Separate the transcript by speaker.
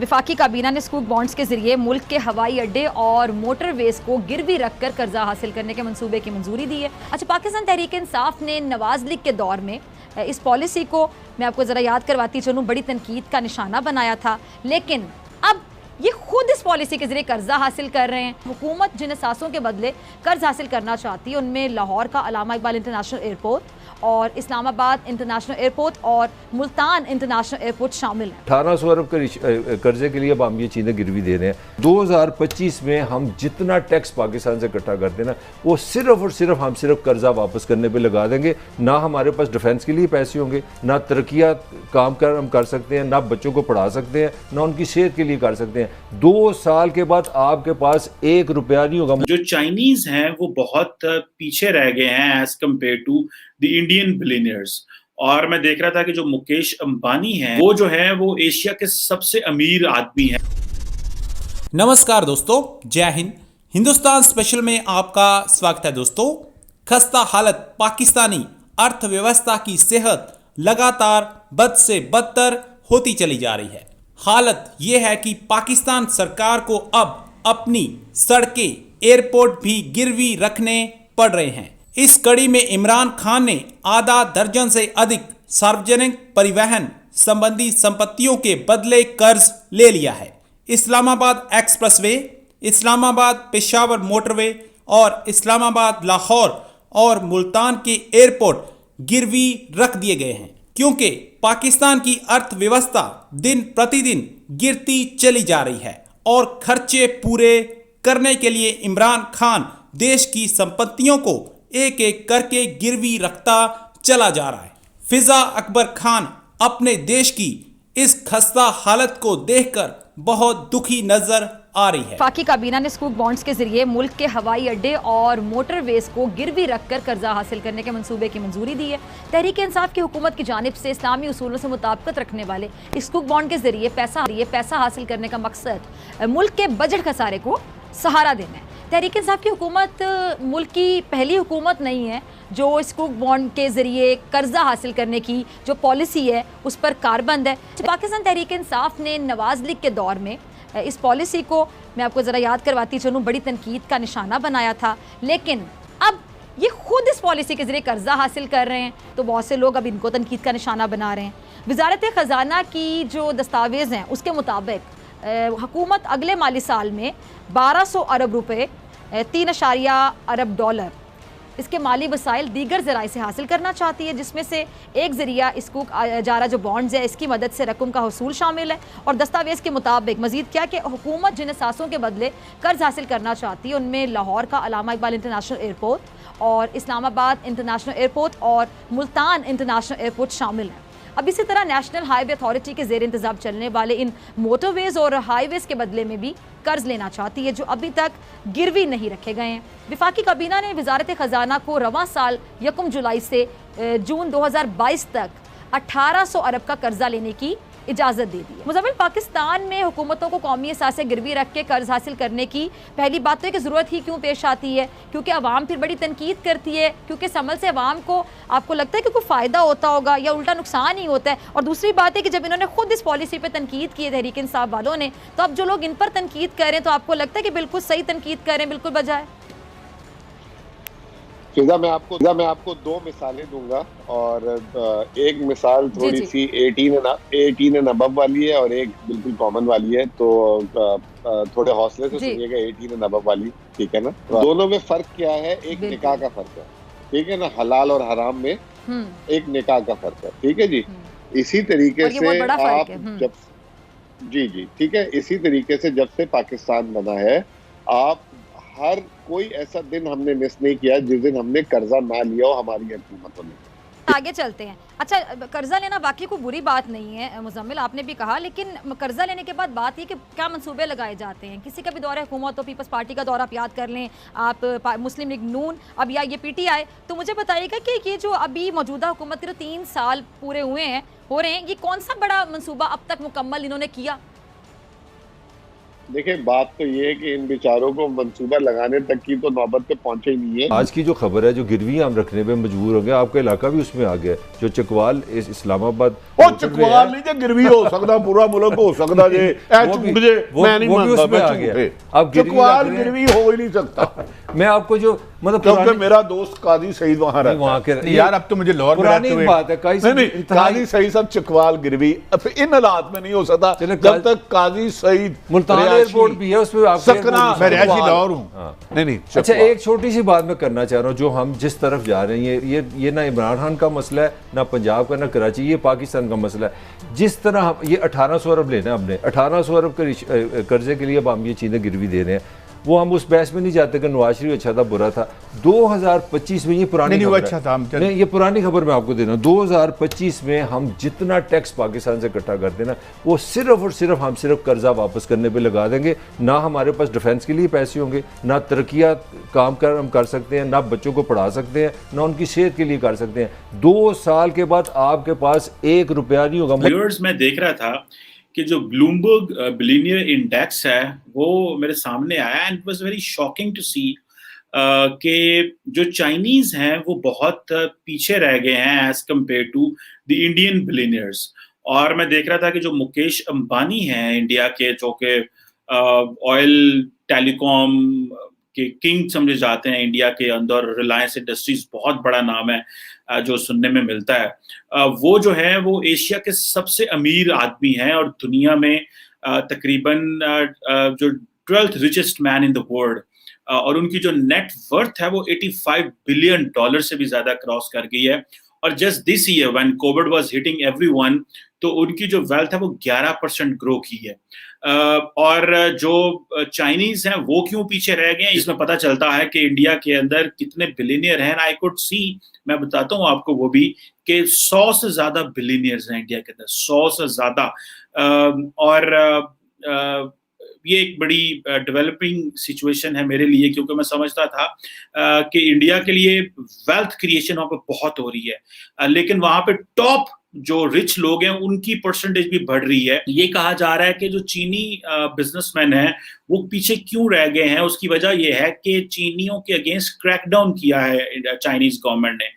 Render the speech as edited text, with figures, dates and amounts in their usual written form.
Speaker 1: वफाकी काबीना ने स्कूक बॉन्ड्स के जरिए मुल्क के हवाई अड्डे और मोटरवेज को गिरवी रखकर कर्जा हासिल करने के मंसूबे की मंजूरी दी है। अच्छा, पाकिस्तान तहरीक इंसाफ ने नवाज लीग के दौर में इस पॉलिसी को, मैं आपको ज़रा याद करवाती चलूँ, बड़ी तनकीद का निशाना बनाया था, लेकिन अब ये खुद इस पॉलिसी के जरिए कर्जा हासिल कर रहे हैं। हुकूमत जिन असासों के बदले कर्ज हासिल करना चाहती है उनमें लाहौर का अलामा इकबाल इंटरनेशनल एयरपोर्ट और इस्लामाबाद इंटरनेशनल एयरपोर्ट और मुल्तान इंटरनेशनल एयरपोर्ट शामिल है।
Speaker 2: 1800 अरब कर्जे के लिए अब हम ये चीज़ें गिरवी दे रहे हैं। 2025 में हम जितना टैक्स पाकिस्तान से इकट्ठा करते हैं ना, वो सिर्फ और सिर्फ हम कर्जा वापस करने पे लगा देंगे। ना हमारे पास डिफेंस के लिए पैसे होंगे, ना तरक्यात काम हम कर सकते हैं, ना बच्चों को पढ़ा सकते हैं, ना उनकी सेहत के लिए कर सकते हैं। 2 साल के बाद आपके पास 1 रुपया नहीं होगा।
Speaker 3: जो चाइनीज हैं वो बहुत पीछे रह गए हैं as compared to the Indian billionaires. और मैं देख रहा था कि जो मुकेश अंबानी हैं वो जो है वो एशिया के सबसे अमीर आदमी हैं।
Speaker 4: नमस्कार दोस्तों, जय हिंद। हिंदुस्तान स्पेशल में आपका स्वागत है दोस्तों। खस्ता हालत पाकिस्तानी अर्थव्यवस्था की सेहत लगातार बद से बदतर होती चली जा रही है। हालत यह है कि पाकिस्तान सरकार को अब अपनी सड़कें, एयरपोर्ट भी गिरवी रखने पड़ रहे हैं। इस कड़ी में इमरान खान ने आधा दर्जन से अधिक सार्वजनिक परिवहन संबंधी संपत्तियों के बदले कर्ज ले लिया है। इस्लामाबाद एक्सप्रेसवे, इस्लामाबाद पेशावर मोटरवे और इस्लामाबाद लाहौर और मुल्तान के एयरपोर्ट गिरवी रख दिए गए हैं, क्योंकि पाकिस्तान की अर्थव्यवस्था दिन प्रतिदिन गिरती चली जा रही है और खर्चे पूरे करने के लिए इमरान खान देश की संपत्तियों को एक एक करके गिरवी रखता चला जा रहा है। फिजा अकबर खान अपने देश की इस खस्ता हालत को देखकर बहुत दुखी नजर आ रही है।
Speaker 1: वफाकी काबीना ने स्कूक बॉन्ड्स के जरिए मुल्क के हवाई अड्डे और मोटरवेज को गिरवी रखकर कर्जा हासिल करने के मंसूबे की मंजूरी दी है। तहरीक इंसाफ की हुकूमत की जानिब से इस्लामी उसूलों से मुताबिकत रखने वाले इस स्कूक बॉन्ड के जरिए पैसा हासिल करने का मकसद मुल्क के बजट खसारे को सहारा देना है। तहरीक इंसाफ की हुकूमत मुल्क की पहली हुकूमत नहीं है जो स्कूक बॉन्ड के जरिए कर्जा हासिल करने की जो पॉलिसी है उस पर कारबंद है। पाकिस्तान तहरीक इंसाफ ने नवाज लीग के दौर में इस पॉलिसी को, मैं आपको ज़रा याद करवाती चलूँ, बड़ी तनकीद का निशाना बनाया था, लेकिन अब ये खुद इस पॉलिसी के जरिए कर्जा हासिल कर रहे हैं, तो बहुत से लोग अब इनको तनकीद का निशाना बना रहे हैं। वजारत ख़जाना की जो दस्तावेज़ हैं उसके मुताबिक हुकूमत अगले माली साल में 1200 अरब रुपए, 3 अरब डॉलर इसके माली वसाइल दीगर ज़राए से हासिल करना चाहती है, जिसमें से एक ज़रिया स्कूक जारा जो बॉन्ड्स है इसकी मदद से रकम का हसूल शामिल है। और दस्तावेज़ के मुताबिक मजीद क्या कि हुकूमत जिन असासों के बदले कर्ज हासिल करना चाहती है उनमें लाहौर का अलामा इकबाल इंटरनेशनल एयरपोर्ट और इस्लामाबाद इंटरनेशनल एयरपोर्ट और मुल्तान इंटरनेशनल एयरपोर्ट शामिल है। अब इसी तरह नेशनल हाईवे अथॉरिटी के जेर इंतजाम चलने वाले इन मोटरवेज और हाईवेज के बदले में भी कर्ज लेना चाहती है, जो अभी तक गिरवी नहीं रखे गए हैं। वफाकी काबीना ने वजारत ख़जाना को रवां साल 1 जुलाई से जून 2022 तक 1800 अरब का कर्जा लेने की इजाज़त दे दी है। मुज़म्मिल, पाकिस्तान में हुकूमतों को कौमी असासे गिरवी रख के कर्ज हासिल करने की पहली बात तो है कि ज़रूरत ही क्यों पेश आती है, क्योंकि अवाम फिर बड़ी तनकीद करती है, क्योंकि इस अमल से अवाम को आपको लगता है कि कोई फ़ायदा होता होगा या उल्टा नुकसान ही होता है। और दूसरी बात है कि जब इन्होंने खुद इस पॉलिसी पर तनकीद की है तहरीक इंसाफ वालों ने, तो अब जो लोग इन पर तनकीद कर रहे हैं तो आपको लगता है कि बिल्कुल सही तनकीद कर रहे हैं, बिल्कुल बजाय।
Speaker 5: फिजा मैं आपको 2 मिसालें दूंगा और एक मिसाल थोड़ी सी 18 एंड अबव वाली है और एक बिल्कुल कॉमन वाली है, तो थोड़े हौसले से सुनिएगा 18 एंड अबव वाली, ठीक है ना। दोनों में फर्क क्या है? एक निकाह का फर्क है, ठीक है ना। हलाल और हराम में एक निकाह का फर्क है, ठीक है जी। इसी तरीके से आप जब जी ठीक है, इसी तरीके से जब से पाकिस्तान बना है, आप हर कोई ऐसा दिन हमने मिस नहीं किया जिस दिन हमने कर्जा ना लिया हो हमारी हुकूमतों ने।
Speaker 1: आगे चलते हैं। अच्छा, कर्जा लेना बाकी कोई बुरी बात नहीं है मुज़म्मिल, आपने भी कहा, लेकिन कर्जा लेने के बाद बात ये कि क्या मंसूबे लगाए जाते हैं। किसी का भी दौरा हुकूमत हो, पीपल्स पार्टी का दौरा आप याद कर लें, आप मुस्लिम लीग नून, अब या ये PTI, तो मुझे बताइएगा कि ये जो अभी मौजूदा हुकूमत के 3 साल पूरे हो रहे हैं, ये कौन सा बड़ा मंसूबा अब तक मुकम्मल इन्होंने किया?
Speaker 5: देखिए, बात तो ये है कि इन बेचारों को मंसूबा लगाने तक की तो नौबत पे पहुंचे ही नहीं है।
Speaker 2: आज की जो खबर है, जो गिरवी हम रखने पे मजबूर हो गए, आपका इलाका भी उसमें आ गया, जो चकवाल इस्लामाबाद
Speaker 6: चकवाल नहीं, गिरवी हो सकता, पूरा मुल्क हो सकता जे झूठ जे मैं नहीं मानता, मैं झूठे। अब चकवाल गिरवी हो ही नहीं सकता।
Speaker 2: मैं आपको जो मतलब
Speaker 6: क्योंकि मेरा दोस्त काजी सईद वहां रहता
Speaker 2: वहां के
Speaker 6: यार, अब तो मुझे लाहौर में रहते हुए
Speaker 2: बात है,
Speaker 6: काजी सईद साहब चकवाल गिरवी इन हालात में नहीं हो सकता जब तक काजी सईद
Speaker 2: मुल्तान एयरपोर्ट भी है, उसमें
Speaker 6: सकना, मैं रिहायशी लाहौर हूँ। नहीं
Speaker 2: अच्छा, एक छोटी सी बात मैं करना चाह रहा हूँ, जो हम जिस तरफ जा रहे हैं, ये ना इमरान खान का मसला है, ना पंजाब का, ना कराची, ये पाकिस्तान का मसला है। जिस तरह हम ये 1800 अरब लेना है, हमने 1800 अरब कर्जे के लिए अब हम ये चीज़ें गिरवी दे रहे हैं, वो हम उस बहस में नहीं जाते कि नवाज शरीफ अच्छा था बुरा था। 2025 में ये पुरानी खबर
Speaker 6: अच्छा था,
Speaker 2: नहीं, ये पुरानी खबर मैं आपको दे रहा हूँ। 2025 में हम जितना टैक्स पाकिस्तान से इकट्ठा करते हैं ना, वो सिर्फ और सिर्फ हम कर्जा वापस करने पे लगा देंगे। ना हमारे पास डिफेंस के लिए पैसे होंगे, ना तरक्कियात काम हम कर सकते हैं, ना बच्चों को पढ़ा सकते हैं, ना उनकी सेहत के लिए कर सकते हैं। 2 साल के बाद आपके पास 1 रुपया नहीं होगा।
Speaker 3: व्यूअर्स, मैं देख रहा था कि जो ब्लूमबर्ग बिलियनियर इंडेक्स है वो मेरे सामने आया, and it was very shocking to see कि जो चाइनीज हैं वो बहुत पीछे रह गए हैं as compared to the Indian billionaires. और मैं देख रहा था कि जो मुकेश अंबानी हैं इंडिया के, जो कि ऑयल टेलीकॉम के किंग समझे जाते हैं इंडिया के अंदर, रिलायंस इंडस्ट्रीज बहुत बड़ा नाम है जो सुनने में मिलता है, वो जो है वो एशिया के सबसे अमीर आदमी हैं और दुनिया में तकरीबन जो 12th richest man in the world, और उनकी जो नेट वर्थ है वो $85 बिलियन से भी ज्यादा क्रॉस कर गई है। और just this year when Covid was hitting everyone, तो उनकी जो वेल्थ है वो 11% ग्रो की है। और जो चाइनीज हैं वो क्यों पीछे रह गए हैं, इसमें पता चलता है कि इंडिया के अंदर कितने बिलियनियर हैं। आई कुड सी, मैं बताता हूँ आपको वो भी, कि 100 से ज्यादा बिलियनियर्स हैं इंडिया के अंदर, 100 से ज्यादा। और ये एक बड़ी डेवलपिंग सिचुएशन है मेरे लिए, क्योंकि मैं समझता था कि इंडिया के लिए वेल्थ क्रिएशन वहां पे बहुत हो रही है, लेकिन वहां पे टॉप जो रिच लोग हैं उनकी परसेंटेज भी बढ़ रही है। ये कहा जा रहा है कि जो चीनी बिजनेसमैन हैं वो पीछे क्यों रह गए हैं, उसकी वजह यह है कि चीनियों के अगेंस्ट क्रैकडाउन किया है चाइनीज गवर्नमेंट ने।